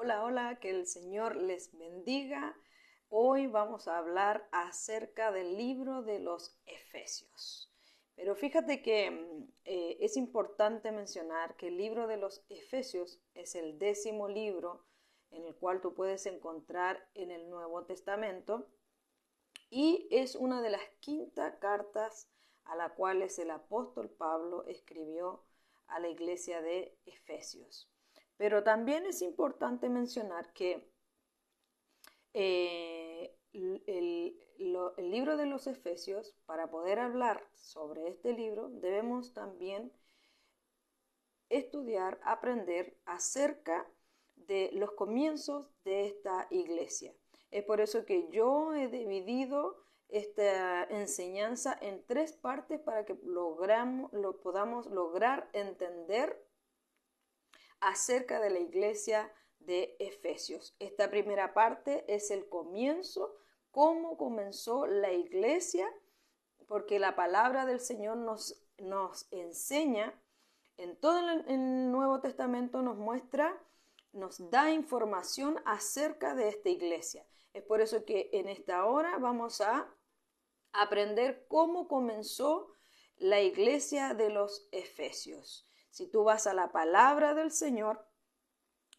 Hola, hola, que el Señor les bendiga. Hoy vamos a hablar acerca del libro de los Efesios. Pero fíjate que es importante mencionar que el libro de los Efesios es el 10º libro en el cual tú puedes encontrar en el Nuevo Testamento y es una de las 5 cartas a las cuales el apóstol Pablo escribió a la iglesia de Efesios. Pero también es importante mencionar que el libro de los Efesios, para poder hablar sobre este libro, debemos también estudiar, aprender acerca de los comienzos de esta iglesia. Es por eso que yo he dividido esta enseñanza en 3 partes para que podamos lograr entender acerca de la iglesia de Efesios. Esta primera parte es el comienzo, cómo comenzó la iglesia, porque la palabra del Señor nos enseña, en todo el Nuevo Testamento nos muestra, nos da información acerca de esta iglesia. Es por eso que en esta hora vamos a aprender cómo comenzó la iglesia de los Efesios. Si tú vas a la palabra del Señor,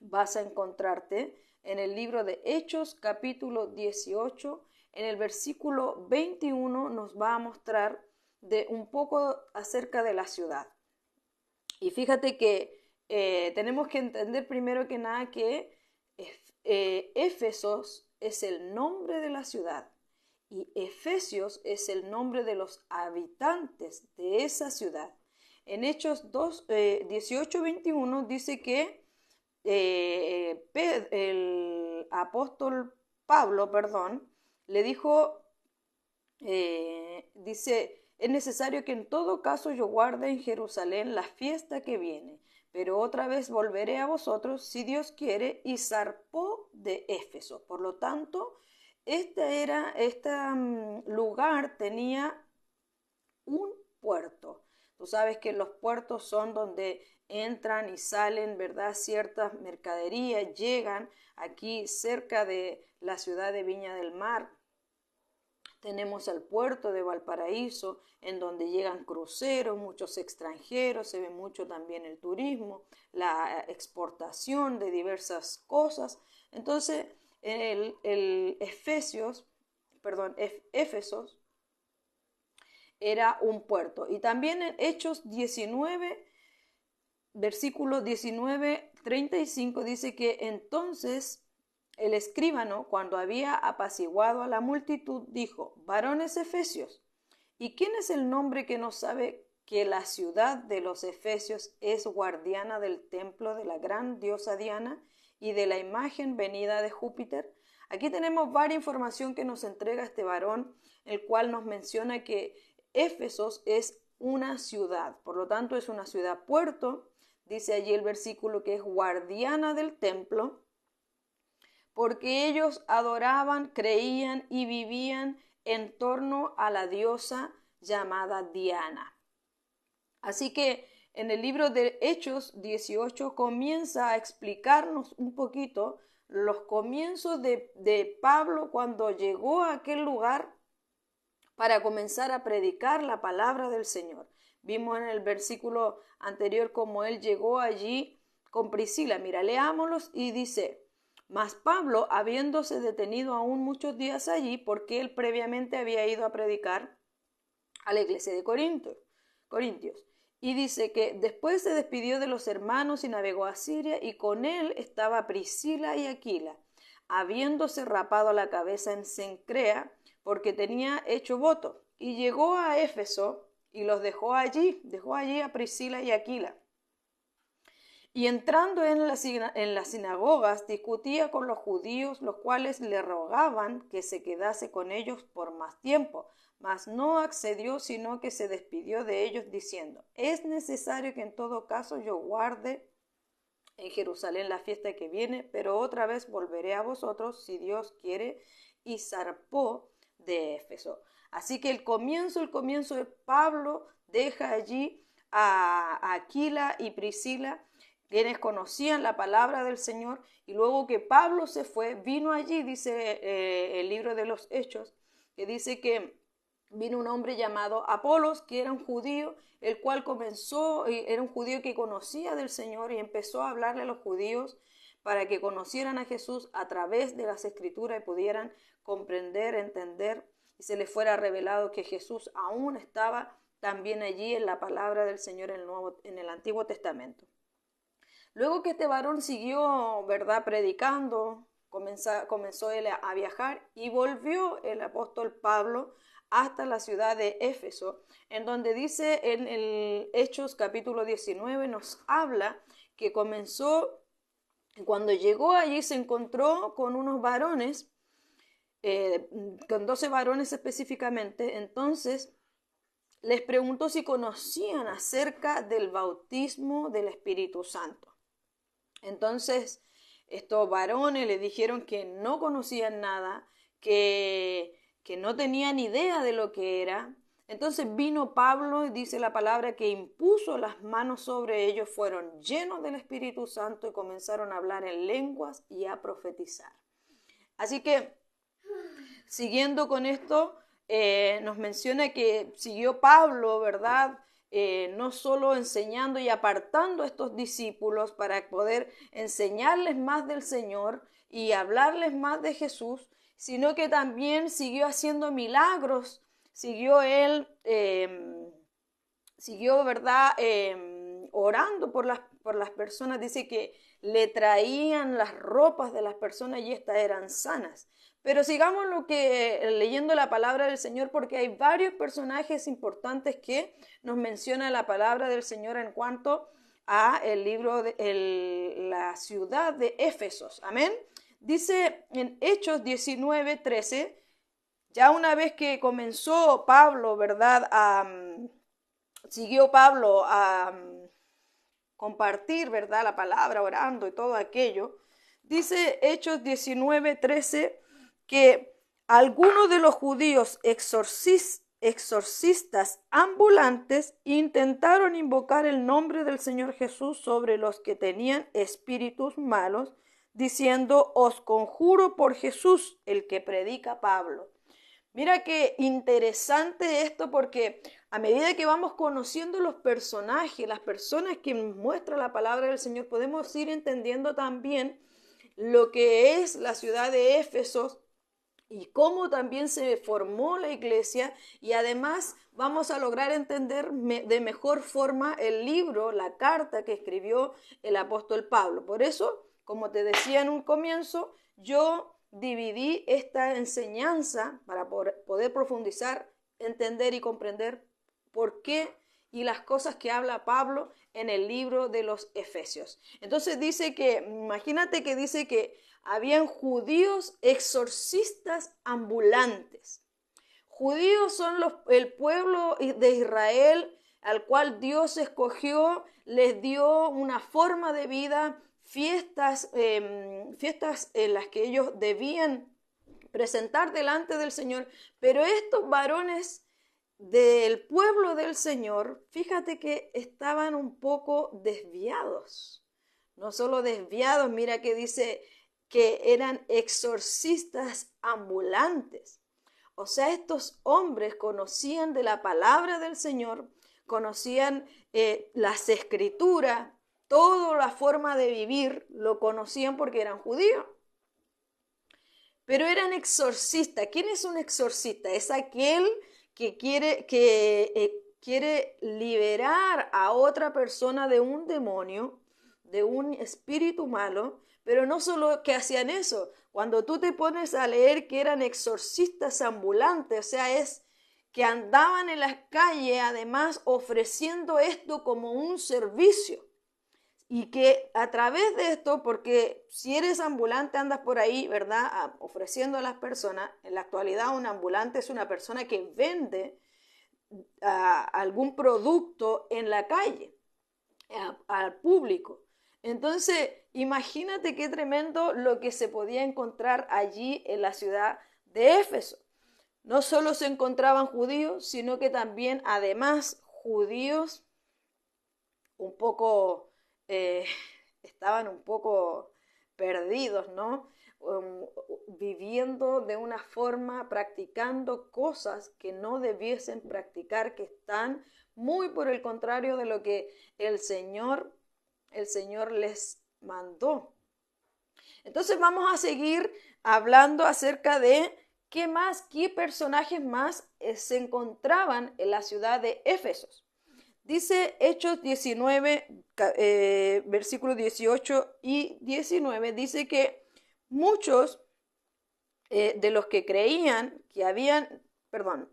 vas a encontrarte en el libro de Hechos, capítulo 18, en el versículo 21 nos va a mostrar un poco acerca de la ciudad. Y fíjate que tenemos que entender primero que nada que Éfesos es el nombre de la ciudad y Efesios es el nombre de los habitantes de esa ciudad. En Hechos 18:21 dice que el apóstol Pablo, le dijo, dice, es necesario que en todo caso yo guarde en Jerusalén la fiesta que viene, pero otra vez volveré a vosotros, si Dios quiere, y zarpó de Éfeso. Por lo tanto, este lugar tenía un puerto. Tú sabes que los puertos son donde entran y salen, ¿verdad? Ciertas mercaderías llegan aquí cerca de la ciudad de Viña del Mar. Tenemos el puerto de Valparaíso, en donde llegan cruceros, muchos extranjeros, se ve mucho también el turismo, la exportación de diversas cosas. Entonces, Éfesos era un puerto. Y también en Hechos 19, versículo 19:35 dice que entonces el escribano, cuando había apaciguado a la multitud, dijo: varones efesios, ¿y quién es el nombre que no sabe que la ciudad de los Efesios es guardiana del templo de la gran diosa Diana y de la imagen venida de Júpiter? Aquí tenemos varias información que nos entrega este varón, el cual nos menciona que Éfesos es una ciudad, por lo tanto es una ciudad puerto. Dice allí el versículo que es guardiana del templo, porque ellos adoraban, creían y vivían en torno a la diosa llamada Diana. Así que en el libro de Hechos 18 comienza a explicarnos un poquito los comienzos de Pablo cuando llegó a aquel lugar para comenzar a predicar la palabra del Señor. Vimos en el versículo anterior cómo él llegó allí con Priscila. Mira, leámoslos y dice: mas Pablo, habiéndose detenido aún muchos días allí, porque él previamente había ido a predicar a la iglesia de Corintios, y dice que después se despidió de los hermanos y navegó a Siria, y con él estaba Priscila y Aquila, habiéndose rapado la cabeza en Cencrea, porque tenía hecho voto, y llegó a Éfeso y los dejó allí a Priscila y Aquila. Y entrando en las sinagogas, discutía con los judíos, los cuales le rogaban que se quedase con ellos por más tiempo. Mas no accedió, sino que se despidió de ellos, diciendo: es necesario que en todo caso yo guarde en Jerusalén la fiesta que viene, pero otra vez volveré a vosotros, si Dios quiere. Y zarpó de Éfeso. Así que el comienzo de Pablo deja allí a Aquila y Priscila, quienes conocían la palabra del Señor, y luego que Pablo se fue, vino allí, dice el libro de los Hechos, que dice que vino un hombre llamado Apolos, que era un judío, el cual era un judío que conocía del Señor y empezó a hablarle a los judíos para que conocieran a Jesús a través de las Escrituras y pudieran comprender, entender, y se les fuera revelado que Jesús aún estaba también allí en la palabra del Señor en el Antiguo Testamento. Luego que este varón siguió, ¿verdad?, predicando, comenzó él a viajar y volvió el apóstol Pablo hasta la ciudad de Éfeso, en donde dice en el Hechos capítulo 19, nos habla que cuando llegó allí se encontró con unos varones, con 12 varones específicamente. Entonces les preguntó si conocían acerca del bautismo del Espíritu Santo. Entonces estos varones le dijeron que no conocían nada, que no tenían idea de lo que era. Entonces vino Pablo y dice la palabra que impuso las manos sobre ellos, fueron llenos del Espíritu Santo y comenzaron a hablar en lenguas y a profetizar. Así que, siguiendo con esto, nos menciona que siguió Pablo, ¿verdad?, no solo enseñando y apartando a estos discípulos para poder enseñarles más del Señor y hablarles más de Jesús, sino que también siguió haciendo milagros, siguió él, ¿verdad?, orando por las personas. Dice que le traían las ropas de las personas y estas eran sanas. Pero sigamos leyendo la palabra del Señor, porque hay varios personajes importantes que nos menciona la palabra del Señor en cuanto a el libro de la ciudad de Éfesos. Amén. Dice en Hechos 19:13, ya una vez que comenzó Pablo, ¿verdad?, siguió Pablo a compartir, ¿verdad?, la palabra, orando y todo aquello. Dice Hechos 19:13 que algunos de los judíos exorcistas ambulantes intentaron invocar el nombre del Señor Jesús sobre los que tenían espíritus malos, diciendo: os conjuro por Jesús, el que predica Pablo. Mira qué interesante esto, porque a medida que vamos conociendo los personajes, las personas que muestran la palabra del Señor, podemos ir entendiendo también lo que es la ciudad de Éfeso y cómo también se formó la iglesia, y además vamos a lograr entender de mejor forma el libro, la carta que escribió el apóstol Pablo. Por eso, como te decía en un comienzo, yo dividí esta enseñanza para poder profundizar, entender y comprender por qué y las cosas que habla Pablo en el libro de los Efesios. Entonces imagínate que dice que habían judíos exorcistas ambulantes. Judíos son el pueblo de Israel al cual Dios escogió, les dio una forma de vida, fiestas en las que ellos debían presentar delante del Señor. Pero estos varones del pueblo del Señor, fíjate que estaban un poco desviados. No solo desviados, mira que dice que eran exorcistas ambulantes. O sea, estos hombres conocían de la palabra del Señor, conocían las escrituras, toda la forma de vivir, lo conocían porque eran judíos. Pero eran exorcistas. ¿Quién es un exorcista? Es aquel que quiere liberar a otra persona de un demonio, de un espíritu malo. Pero no solo que hacían eso, cuando tú te pones a leer que eran exorcistas ambulantes, o sea, es que andaban en las calles además ofreciendo esto como un servicio. Y que a través de esto, porque si eres ambulante andas por ahí, ¿verdad?, ofreciendo a las personas. En la actualidad un ambulante es una persona que vende algún producto en la calle al público. Entonces, imagínate qué tremendo lo que se podía encontrar allí en la ciudad de Éfeso. No solo se encontraban judíos, sino que también, además, judíos un poco estaban un poco perdidos, ¿no? Viviendo de una forma, practicando cosas que no debiesen practicar, que están muy por el contrario de lo que el Señor les mandó. Entonces vamos a seguir hablando acerca de qué personajes más se encontraban en la ciudad de Éfeso. Dice Hechos 19, versículos 18 y 19, dice que muchos de los que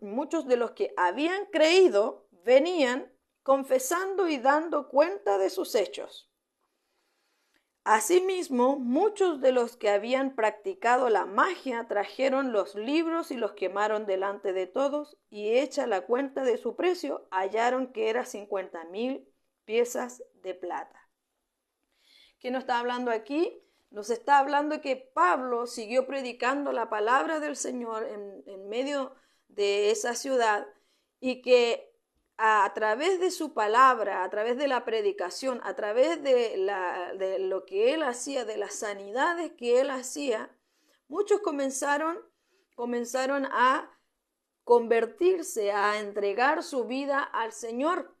muchos de los que habían creído venían confesando y dando cuenta de sus hechos. Asimismo, muchos de los que habían practicado la magia trajeron los libros y los quemaron delante de todos, y hecha la cuenta de su precio, hallaron que era 50,000 piezas de plata. ¿Qué nos está hablando aquí? Nos está hablando que Pablo siguió predicando la palabra del Señor en medio de esa ciudad, y que a través de su palabra, a través de la predicación, a través de lo que él hacía, de las sanidades que él hacía, muchos comenzaron a convertirse, a entregar su vida al Señor.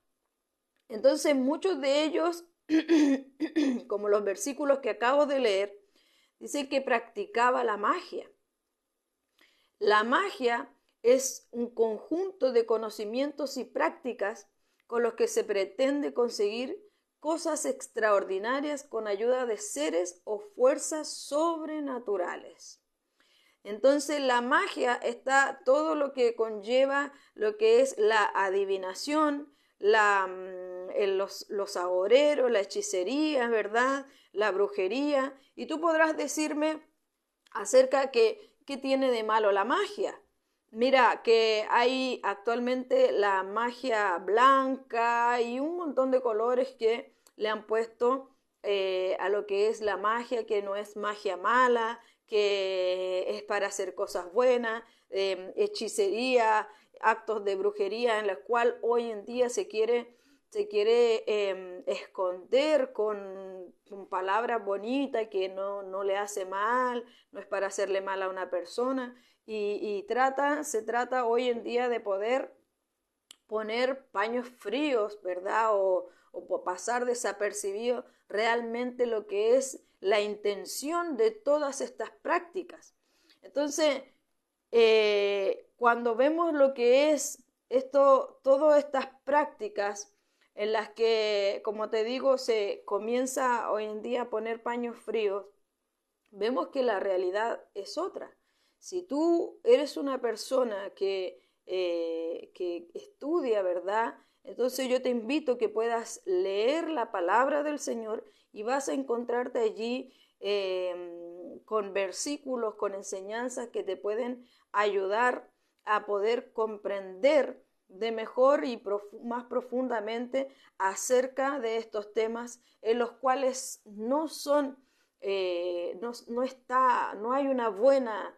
Entonces muchos de ellos, como los versículos que acabo de leer, dicen que practicaba la magia. La magia es un conjunto de conocimientos y prácticas con los que se pretende conseguir cosas extraordinarias con ayuda de seres o fuerzas sobrenaturales. Entonces la magia está todo lo que conlleva lo que es la adivinación, los agoreros, la hechicería, ¿verdad? La brujería. Y tú podrás decirme acerca qué tiene de malo la magia. Mira que hay actualmente la magia blanca y un montón de colores que le han puesto a lo que es la magia, que no es magia mala, que es para hacer cosas buenas, hechicería, actos de brujería en la cual hoy en día se quiere esconder con palabras bonitas que no le hace mal, no es para hacerle mal a una persona. Y se trata hoy en día de poder poner paños fríos, ¿verdad? O pasar desapercibido realmente lo que es la intención de todas estas prácticas. Entonces, cuando vemos lo que es todas estas prácticas en las que, como te digo, se comienza hoy en día a poner paños fríos, vemos que la realidad es otra. Si tú eres una persona que estudia, ¿verdad? Entonces yo te invito a que puedas leer la palabra del Señor y vas a encontrarte allí con versículos, con enseñanzas que te pueden ayudar a poder comprender de mejor y más profundamente acerca de estos temas en los cuales no hay una buena,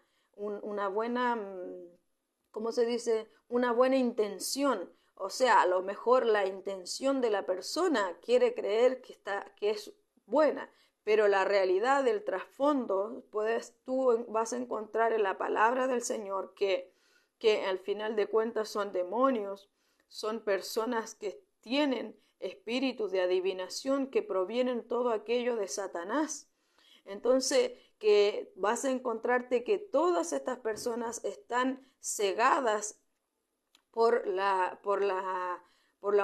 ¿cómo se dice? Una buena intención. O sea, a lo mejor la intención de la persona quiere creer que es buena, pero la realidad del trasfondo, tú vas a encontrar en la palabra del Señor que al final de cuentas son demonios, son personas que tienen espíritus de adivinación que provienen todo aquello de Satanás. Entonces, que vas a encontrarte que todas estas personas están cegadas por la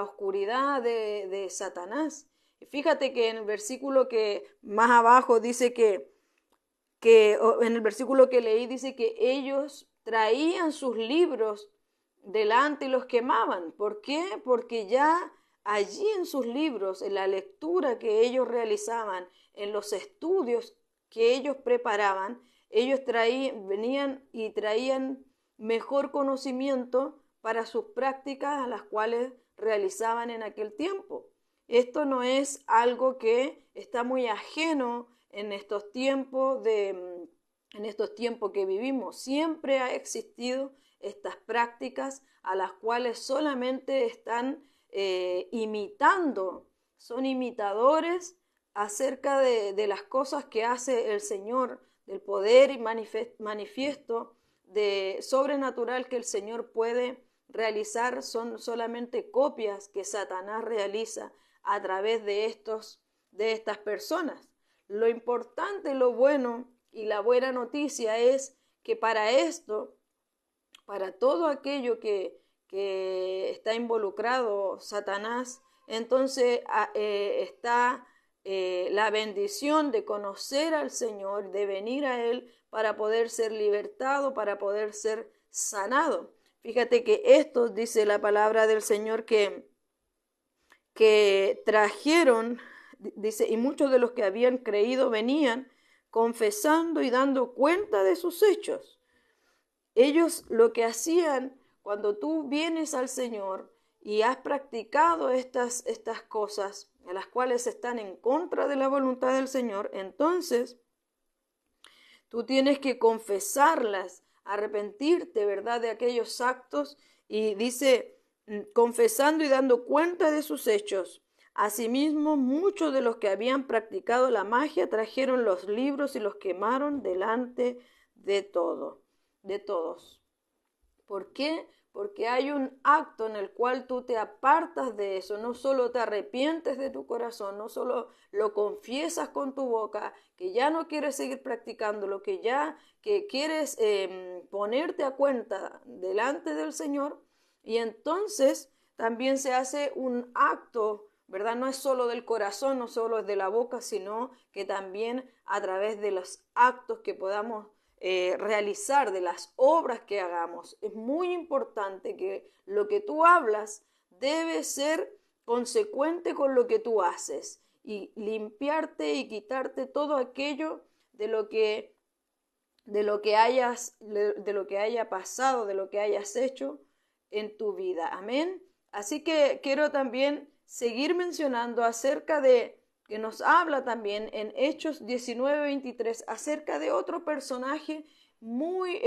oscuridad de Satanás. Fíjate que en el versículo que más abajo dice en el versículo que leí dice que ellos traían sus libros delante y los quemaban. ¿Por qué? Porque ya allí en sus libros, en la lectura que ellos realizaban, en los estudios que ellos preparaban, ellos venían y traían mejor conocimiento para sus prácticas a las cuales realizaban en aquel tiempo. Esto no es algo que está muy ajeno en estos tiempos que vivimos. Siempre ha existido estas prácticas a las cuales solamente están imitando, son imitadores acerca de las cosas que hace el Señor, del poder y manifiesto de sobrenatural que el Señor puede realizar, son solamente copias que Satanás realiza a través de estas personas. Lo importante, lo bueno y la buena noticia es que para esto, para todo aquello que está involucrado Satanás, entonces está la bendición de conocer al Señor, de venir a Él para poder ser libertado, para poder ser sanado. Fíjate que esto dice la palabra del Señor que trajeron, dice, y muchos de los que habían creído venían confesando y dando cuenta de sus hechos. Ellos lo que hacían cuando tú vienes al Señor y has practicado estas cosas, a las cuales están en contra de la voluntad del Señor, entonces tú tienes que confesarlas, arrepentirte, ¿verdad?, de aquellos actos, y dice, confesando y dando cuenta de sus hechos. Asimismo, muchos de los que habían practicado la magia trajeron los libros y los quemaron delante de todos. ¿Por qué? Porque hay un acto en el cual tú te apartas de eso, no solo te arrepientes de tu corazón, no solo lo confiesas con tu boca, que ya no quieres seguir practicándolo, que quieres ponerte a cuenta delante del Señor, y entonces también se hace un acto, ¿verdad? No es solo del corazón, no solo es de la boca, sino que también a través de los actos que podamos realizar, de las obras que hagamos. Es muy importante que lo que tú hablas debe ser consecuente con lo que tú haces y limpiarte y quitarte todo aquello de lo que haya pasado, de lo que hayas hecho en tu vida. Amén. Así que quiero también seguir mencionando acerca de que nos habla también en Hechos 19:23 acerca de otro personaje muy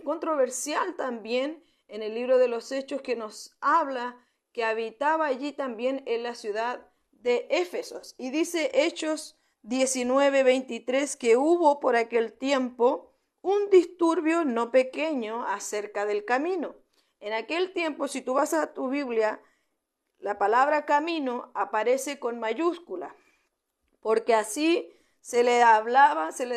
controversial también en el libro de los Hechos, que nos habla que habitaba allí también en la ciudad de Éfeso. Y dice Hechos 19:23 que hubo por aquel tiempo un disturbio no pequeño acerca del camino. En aquel tiempo, si tú vas a tu Biblia, la palabra camino aparece con mayúscula, porque así se le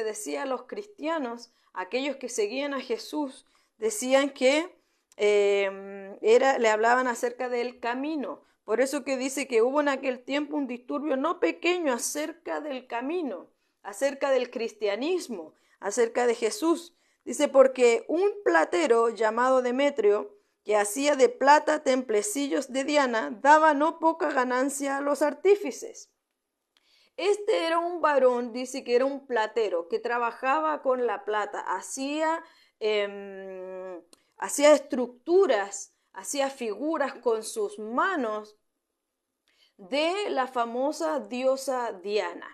decía a los cristianos, aquellos que seguían a Jesús, decían que le hablaban acerca del camino. Por eso que dice que hubo en aquel tiempo un disturbio no pequeño acerca del camino, acerca del cristianismo, acerca de Jesús. Dice, porque un platero llamado Demetrio, que hacía de plata templecillos de Diana, daba no poca ganancia a los artífices. Este era un varón, dice que era un platero, que trabajaba con la plata, hacía estructuras, hacía figuras con sus manos de la famosa diosa Diana.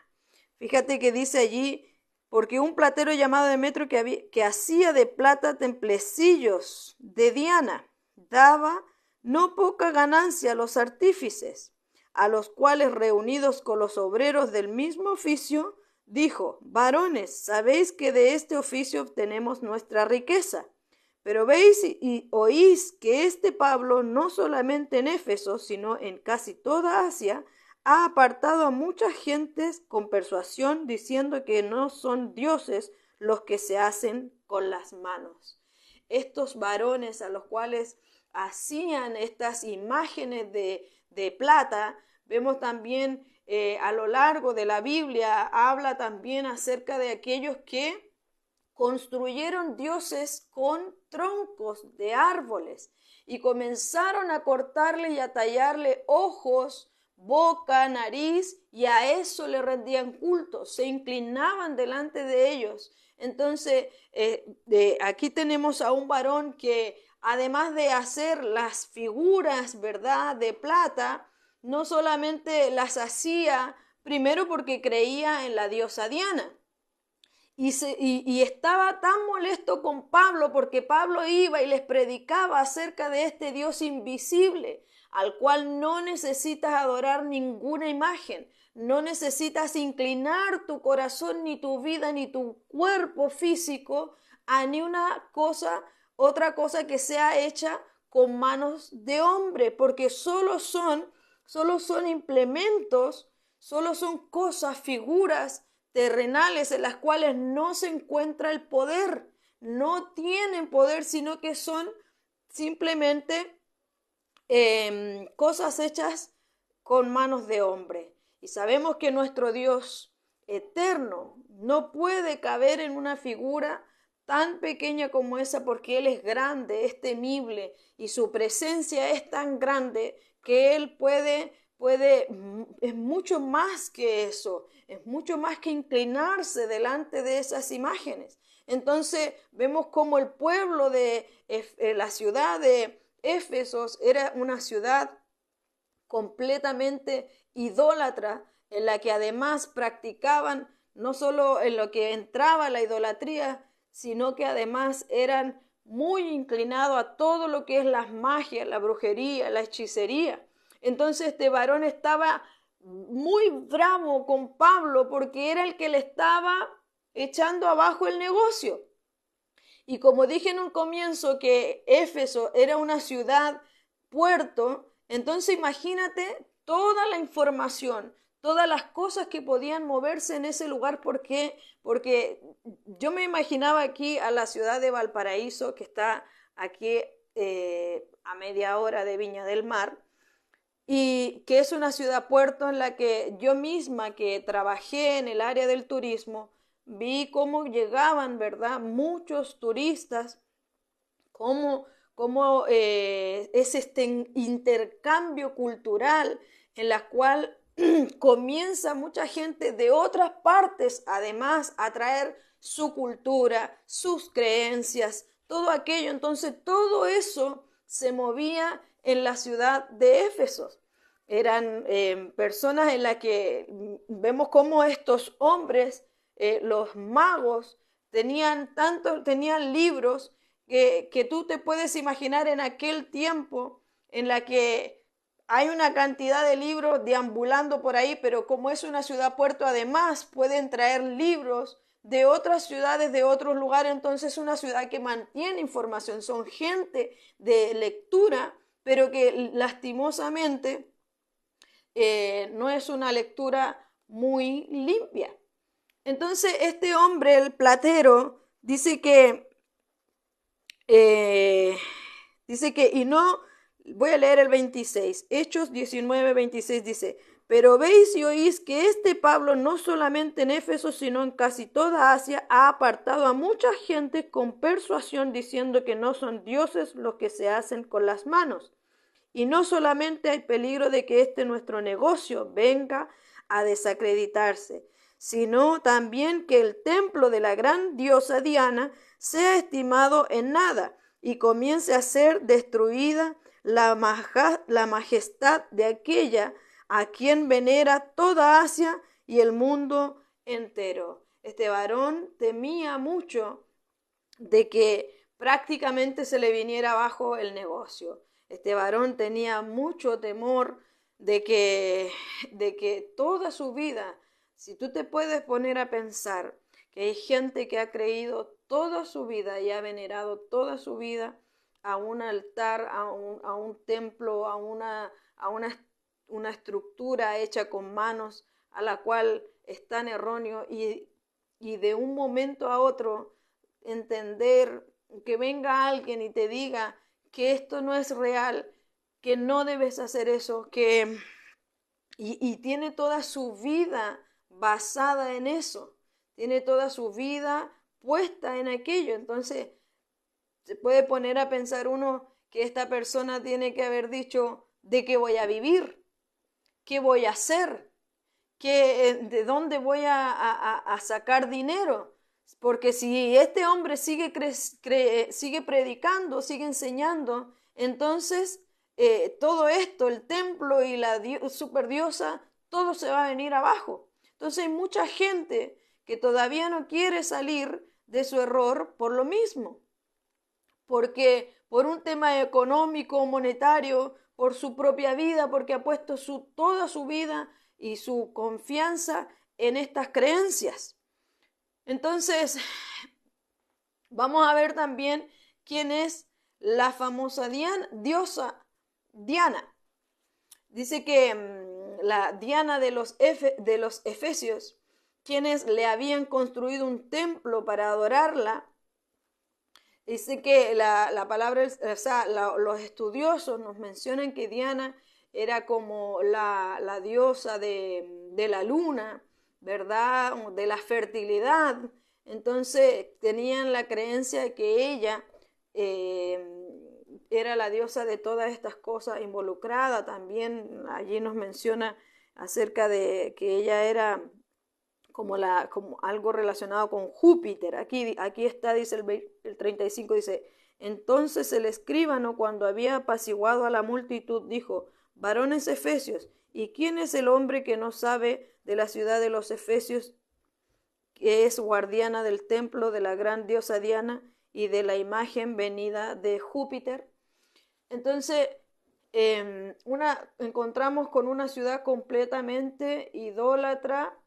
Fíjate que dice allí, porque un platero llamado Demetrio que hacía de plata templecillos de Diana, daba no poca ganancia a los artífices, a los cuales, reunidos con los obreros del mismo oficio, dijo, varones, sabéis que de este oficio obtenemos nuestra riqueza. Pero veis y oís que este Pablo, no solamente en Éfeso, sino en casi toda Asia, ha apartado a muchas gentes con persuasión, diciendo que no son dioses los que se hacen con las manos. Estos varones a los cuales hacían estas imágenes de plata, vemos también a lo largo de la Biblia, habla también acerca de aquellos que construyeron dioses con troncos de árboles y comenzaron a cortarle y a tallarle ojos, boca, nariz, y a eso le rendían culto, se inclinaban delante de ellos. Entonces, aquí tenemos a un varón que, además de hacer las figuras, ¿verdad?, de plata, no solamente las hacía primero porque creía en la diosa Diana, y estaba tan molesto con Pablo porque Pablo iba y les predicaba acerca de este Dios invisible, al cual no necesitas adorar ninguna imagen, no necesitas inclinar tu corazón, ni tu vida, ni tu cuerpo físico a ni una cosa, otra cosa que sea hecha con manos de hombre, porque solo son implementos, solo son cosas, figuras terrenales en las cuales no se encuentra el poder. No tienen poder, sino que son simplemente cosas hechas con manos de hombre. Y sabemos que nuestro Dios eterno no puede caber en una figura tan pequeña como esa, porque Él es grande, es temible, y su presencia es tan grande que Él es mucho más que eso, es mucho más que inclinarse delante de esas imágenes. Entonces vemos como el pueblo de la ciudad de Éfesos era una ciudad completamente idólatra, en la que además practicaban no solo en lo que entraba la idolatría, sino que además eran muy inclinados a todo lo que es las magias, la brujería, la hechicería. Entonces este varón estaba muy bravo con Pablo porque era el que le estaba echando abajo el negocio. Y como dije en un comienzo que Éfeso era una ciudad puerto, entonces imagínate toda la información, todas las cosas que podían moverse en ese lugar. Porque yo me imaginaba aquí a la ciudad de Valparaíso, que está aquí a media hora de Viña del Mar, y que es una ciudad puerto en la que yo misma, que trabajé en el área del turismo, vi cómo llegaban, ¿verdad?, muchos turistas, cómo es este intercambio cultural en la cual comienza mucha gente de otras partes, además, a traer su cultura, sus creencias, todo aquello. Entonces, todo eso se movía en la ciudad de Éfeso. Eran personas en las que vemos cómo estos hombres, los magos, tenían libros que tú te puedes imaginar en aquel tiempo en la que hay una cantidad de libros deambulando por ahí, pero como es una ciudad puerto, además pueden traer libros de otras ciudades, de otros lugares. Entonces es una ciudad que mantiene información, son gente de lectura, pero que lastimosamente no es una lectura muy limpia. Entonces este hombre, el platero, dice que, y no, voy a leer el 26, Hechos 19, 26 dice: pero veis y oís que este Pablo no solamente en Éfeso, sino en casi toda Asia, ha apartado a mucha gente con persuasión, diciendo que no son dioses los que se hacen con las manos. Y no solamente hay peligro de que nuestro negocio venga a desacreditarse, sino también que el templo de la gran diosa Diana sea estimado en nada y comience a ser destruida la majestad de aquella a quien venera toda Asia y el mundo entero. Este varón temía mucho de que prácticamente se le viniera abajo el negocio. Este varón tenía mucho temor de que toda su vida, si tú te puedes poner a pensar que hay gente que ha creído toda su vida y ha venerado toda su vida a un altar, a un templo, a una estructura hecha con manos, a la cual es tan erróneo, y de un momento a otro entender, que venga alguien y te diga que esto no es real, que no debes hacer eso, y tiene toda su vida basada en eso, tiene toda su vida puesta en aquello. Entonces se puede poner a pensar uno que esta persona tiene que haber dicho: ¿de qué voy a vivir? ¿Qué voy a hacer? ¿De dónde voy a sacar dinero? Porque si este hombre sigue predicando, sigue enseñando, entonces todo esto, el templo y la superdiosa, todo se va a venir abajo. Entonces hay mucha gente que todavía no quiere salir de su error por lo mismo, porque por un tema económico, monetario, por su propia vida, porque ha puesto toda su vida y su confianza en estas creencias. Entonces, vamos a ver también quién es la famosa diosa Diana. Dice que la Diana de los efesios, quienes le habían construido un templo para adorarla, dice que la palabra, o sea, los estudiosos nos mencionan que Diana era como la diosa de la luna, ¿verdad? De la fertilidad. Entonces tenían la creencia de que ella era la diosa de todas estas cosas involucradas. También allí nos menciona acerca de que ella era como algo relacionado con Júpiter. Aquí está, dice el 35, dice: entonces el escribano, cuando había apaciguado a la multitud, dijo: varones efesios, ¿y quién es el hombre que no sabe de la ciudad de los efesios, que es guardiana del templo de la gran diosa Diana y de la imagen venida de Júpiter? Entonces, encontramos con una ciudad completamente idólatra,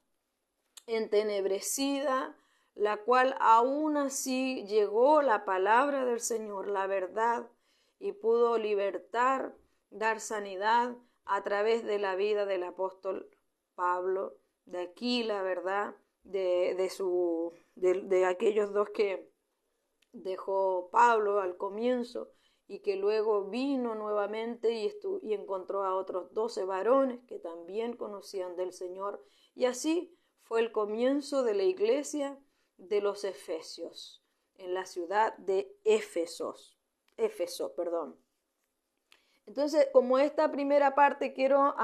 entenebrecida, la cual aún así llegó la palabra del Señor, la verdad, y pudo libertar, dar sanidad a través de la vida del apóstol Pablo. De aquí la verdad de aquellos dos que dejó Pablo al comienzo y que luego vino nuevamente y encontró a otros 12 varones que también conocían del Señor, y así fue el comienzo de la iglesia de los Efesios en la ciudad de Éfeso. Entonces, como esta primera parte quiero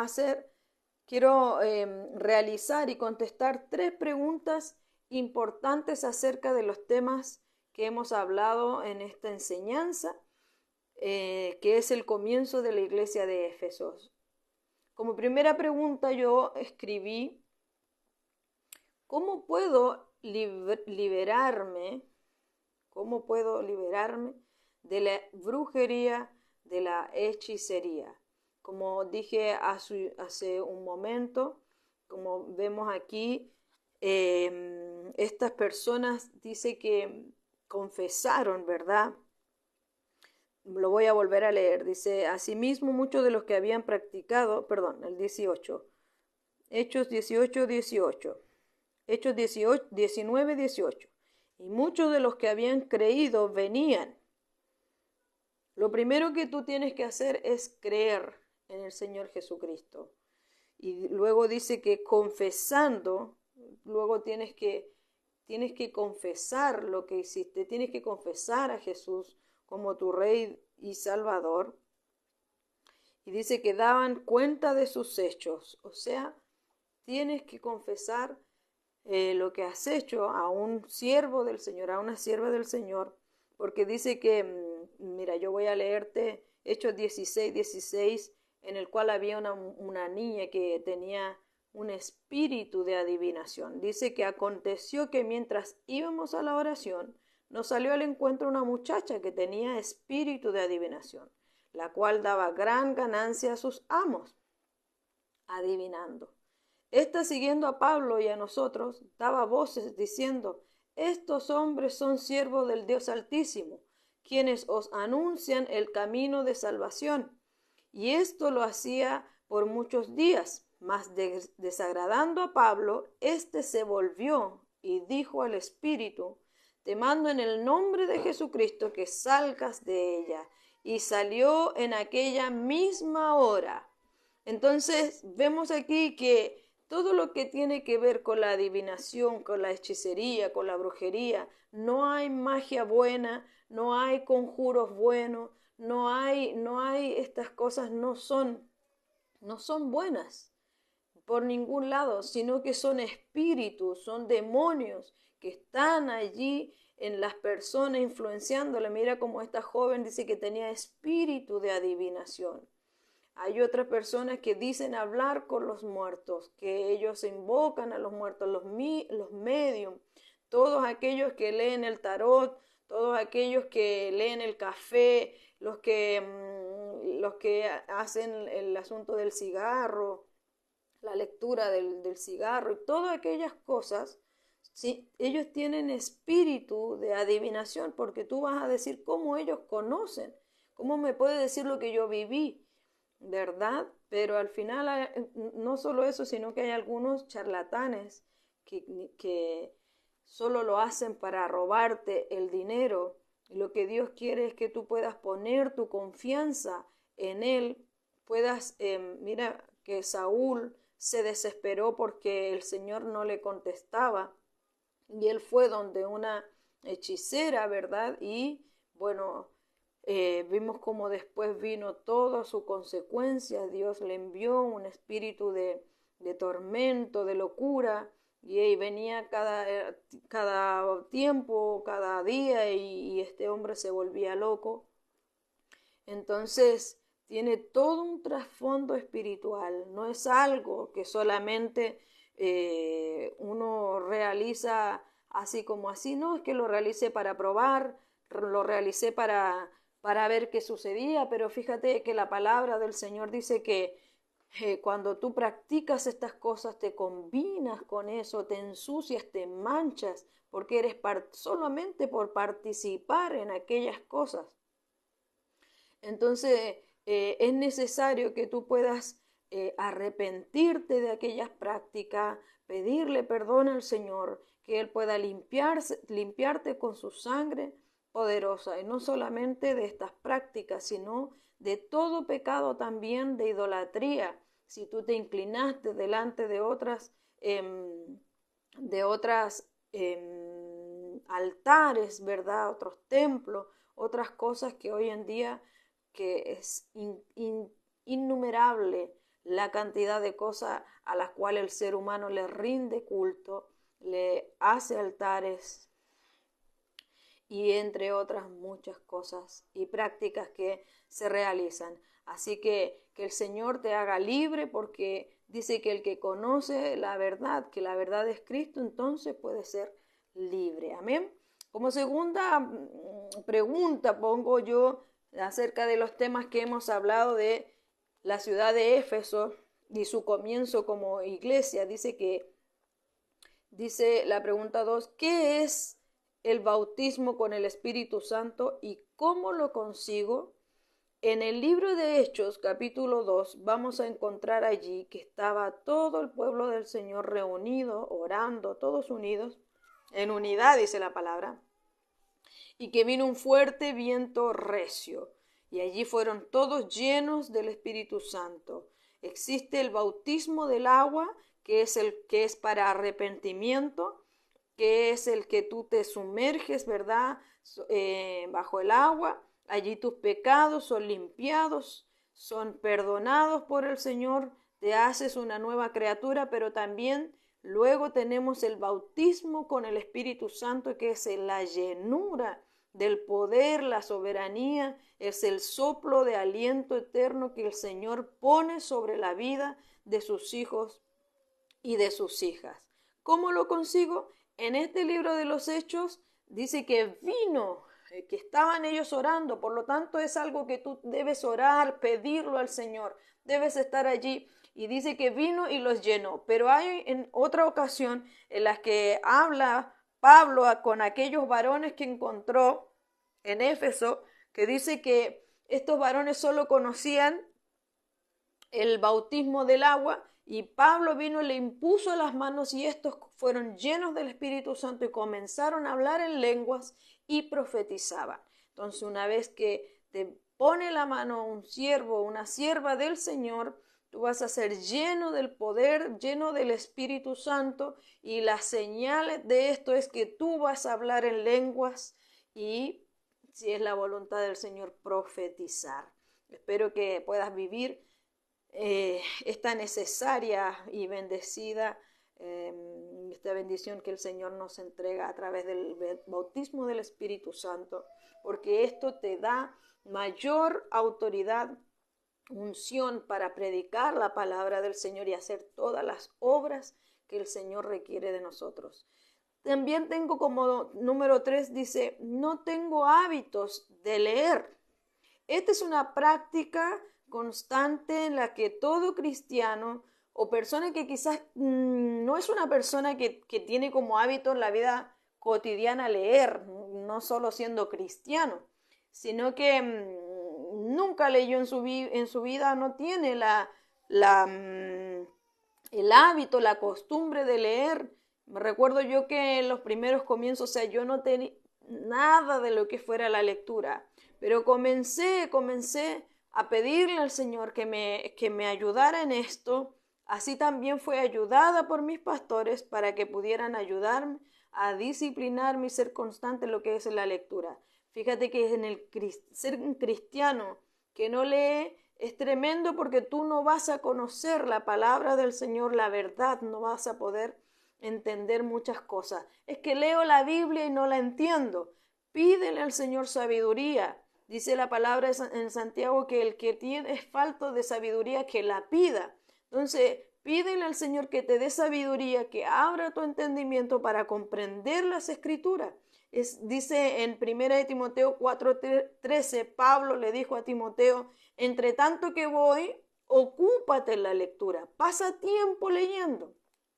realizar y contestar 3 preguntas importantes acerca de los temas que hemos hablado en esta enseñanza, que es el comienzo de la iglesia de Éfeso. Como primera pregunta yo escribí: ¿cómo puedo liberarme? ¿Cómo puedo liberarme de la brujería, de la hechicería? Como dije hace un momento, como vemos aquí, estas personas dice que confesaron, ¿verdad? Lo voy a volver a leer. Dice: asimismo, muchos de los que habían practicado, el 18, Hechos 18, 18. Hechos 19, 18. Y muchos de los que habían creído venían. Lo primero que tú tienes que hacer es creer en el Señor Jesucristo. Y luego dice que confesando, luego tienes que confesar lo que hiciste, tienes que confesar a Jesús como tu Rey y Salvador. Y dice que daban cuenta de sus hechos, o sea, tienes que confesar lo que has hecho a un siervo del Señor, a una sierva del Señor, porque dice que, mira, yo voy a leerte Hechos 16, 16, en el cual había una niña que tenía un espíritu de adivinación. Dice que aconteció que mientras íbamos a la oración, nos salió al encuentro una muchacha que tenía espíritu de adivinación, la cual daba gran ganancia a sus amos, adivinando. Esta, siguiendo a Pablo y a nosotros, daba voces diciendo: estos hombres son siervos del Dios Altísimo, quienes os anuncian el camino de salvación. Y esto lo hacía por muchos días, mas desagradando a Pablo, éste se volvió y dijo al espíritu: te mando en el nombre de Jesucristo que salgas de ella. Y salió en aquella misma hora. Entonces vemos aquí que todo lo que tiene que ver con la adivinación, con la hechicería, con la brujería, no hay magia buena, no hay conjuros buenos, no hay estas cosas, no son buenas por ningún lado, sino que son espíritus, son demonios que están allí en las personas influenciándole. Mira como esta joven dice que tenía espíritu de adivinación. Hay otras personas que dicen hablar con los muertos, que ellos invocan a los muertos, los medium, todos aquellos que leen el tarot, todos aquellos que leen el café, los que hacen el asunto del cigarro, la lectura del cigarro y todas aquellas cosas, ¿sí? Ellos tienen espíritu de adivinación, porque tú vas a decir cómo ellos conocen, cómo me puede decir lo que yo viví, ¿verdad? Pero al final no solo eso, sino que hay algunos charlatanes que solo lo hacen para robarte el dinero. Y lo que Dios quiere es que tú puedas poner tu confianza en Él, puedas, mira que Saúl se desesperó porque el Señor no le contestaba y él fue donde una hechicera, ¿verdad? Y bueno, vimos como después vino toda su consecuencia. Dios le envió un espíritu de tormento, de locura, y venía cada tiempo, cada día, y este hombre se volvía loco. Entonces, tiene todo un trasfondo espiritual, no es algo que solamente uno realiza así como así, no, es que lo realicé para probar, lo realicé para ver qué sucedía, pero fíjate que la palabra del Señor dice que cuando tú practicas estas cosas, te combinas con eso, te ensucias, te manchas, porque eres solamente por participar en aquellas cosas. Entonces, es necesario que tú puedas arrepentirte de aquellas prácticas, pedirle perdón al Señor, que Él pueda limpiarte con su sangre poderosa, y no solamente de estas prácticas, sino de todo pecado también de idolatría. Si tú te inclinaste delante de otras altares, ¿verdad? Otros templos, otras cosas que hoy en día que es innumerable la cantidad de cosas a las cuales el ser humano le rinde culto, le hace altares y entre otras muchas cosas y prácticas que se realizan. Así que el Señor te haga libre, porque dice que el que conoce la verdad, que la verdad es Cristo, entonces puede ser libre. Amén. Como segunda pregunta pongo yo acerca de los temas que hemos hablado de la ciudad de Éfeso y su comienzo como iglesia. Dice la pregunta 2, ¿qué es el bautismo con el Espíritu Santo y cómo lo consigo? En el libro de Hechos, capítulo 2, vamos a encontrar allí que estaba todo el pueblo del Señor reunido, orando, todos unidos, en unidad dice la palabra, y que vino un fuerte viento recio, y allí fueron todos llenos del Espíritu Santo. Existe el bautismo del agua, que es para arrepentimiento, que es el que tú te sumerges, ¿verdad? Bajo el agua. Allí tus pecados son limpiados, son perdonados por el Señor, te haces una nueva criatura, pero también luego tenemos el bautismo con el Espíritu Santo, que es la llenura del poder, la soberanía, es el soplo de aliento eterno que el Señor pone sobre la vida de sus hijos y de sus hijas. ¿Cómo lo consigo? En este libro de los Hechos dice que vino, que estaban ellos orando, por lo tanto es algo que tú debes orar, pedirlo al Señor, debes estar allí. Y dice que vino y los llenó. Pero hay en otra ocasión en la que habla Pablo con aquellos varones que encontró en Éfeso, que dice que estos varones solo conocían el bautismo del agua, y Pablo vino y le impuso las manos, y estos fueron llenos del Espíritu Santo y comenzaron a hablar en lenguas y profetizaban. Entonces, una vez que te pone la mano un siervo, una sierva del Señor, tú vas a ser lleno del poder, lleno del Espíritu Santo, y las señales de esto es que tú vas a hablar en lenguas y, si es la voluntad del Señor, profetizar. Espero que puedas vivir esta necesaria y bendecida, esta bendición que el Señor nos entrega a través del bautismo del Espíritu Santo, porque esto te da mayor autoridad, unción para predicar la palabra del Señor y hacer todas las obras que el Señor requiere de nosotros. También tengo como número 3, dice, no tengo hábitos de leer. Esta es una práctica constante en la que todo cristiano o persona que quizás no es una persona que tiene como hábito en la vida cotidiana leer, no solo siendo cristiano, sino que nunca leyó en su vida, no tiene el hábito, la costumbre de leer. Me recuerdo yo que en los primeros comienzos, o sea, yo no tenía nada de lo que fuera la lectura, pero comencé a pedirle al Señor que me ayudara en esto. Así también fue ayudada por mis pastores para que pudieran ayudarme a disciplinarme y ser constante en lo que es la lectura. Fíjate que ser un cristiano que no lee es tremendo, porque tú no vas a conocer la palabra del Señor, la verdad, no vas a poder entender muchas cosas. Es que leo la Biblia y no la entiendo. Pídele al Señor sabiduría. Dice la palabra en Santiago que el que es falto de sabiduría, que la pida. Entonces, pídele al Señor que te dé sabiduría, que abra tu entendimiento para comprender las Escrituras. Dice en 1 Timoteo 4:13, Pablo le dijo a Timoteo: entre tanto que voy, ocúpate en la lectura, pasa tiempo leyendo.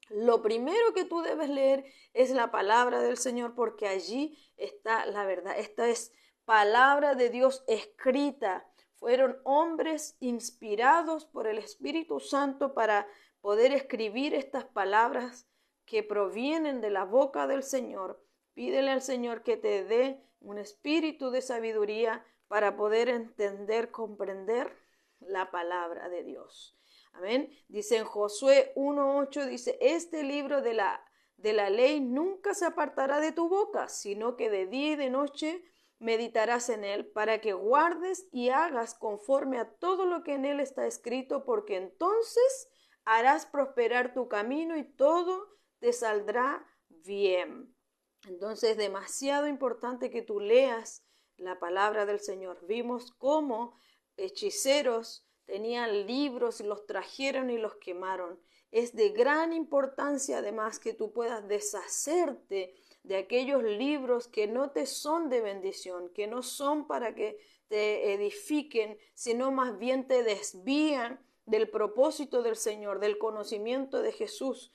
Lo primero que tú debes leer es la palabra del Señor, porque allí está la verdad. Esta es palabra de Dios escrita. Fueron hombres inspirados por el Espíritu Santo para poder escribir estas palabras que provienen de la boca del Señor. Pídele al Señor que te dé un espíritu de sabiduría para poder entender, comprender la palabra de Dios. Amén. Dice en Josué 1:8, dice: este libro de la ley nunca se apartará de tu boca, sino que de día y de noche meditarás en él, para que guardes y hagas conforme a todo lo que en él está escrito, porque entonces harás prosperar tu camino y todo te saldrá bien. Entonces es demasiado importante que tú leas la palabra del Señor. Vimos cómo hechiceros tenían libros y los trajeron y los quemaron. Es de gran importancia además que tú puedas deshacerte de aquellos libros que no te son de bendición, que no son para que te edifiquen, sino más bien te desvían del propósito del Señor, del conocimiento de Jesús.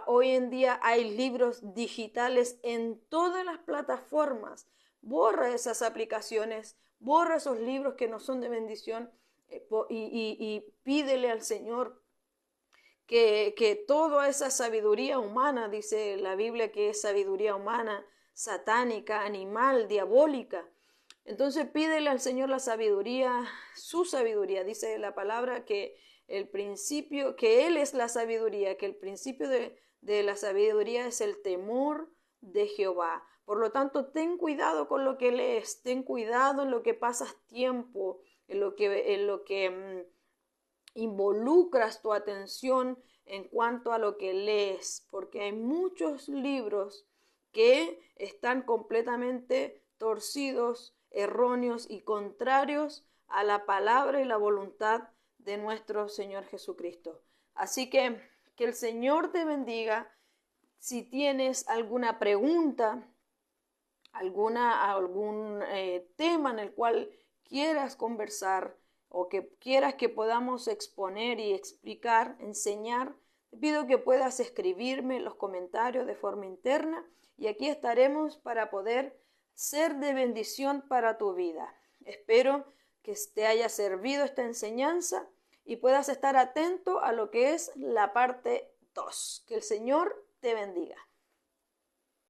Hoy en día hay libros digitales en todas las plataformas. Borra esas aplicaciones, borra esos libros que no son de bendición, y pídele al Señor que toda esa sabiduría humana, dice la Biblia que es sabiduría humana, satánica, animal, diabólica. Entonces pídele al Señor la sabiduría, su sabiduría. Dice la palabra que el principio, que Él es la sabiduría, que el principio de la sabiduría es el temor de Jehová. Por lo tanto, ten cuidado con lo que lees, ten cuidado en lo que pasas tiempo, en lo que involucras tu atención en cuanto a lo que lees, porque hay muchos libros que están completamente torcidos, erróneos y contrarios a la palabra y la voluntad de nuestro Señor Jesucristo. Así que el Señor te bendiga. Si tienes alguna pregunta, algún tema en el cual quieras conversar o que quieras que podamos exponer y explicar, enseñar, te pido que puedas escribirme en los comentarios de forma interna, y aquí estaremos para poder ser de bendición para tu vida. Espero que te haya servido esta enseñanza y puedas estar atento a lo que es la parte 2. Que el Señor te bendiga.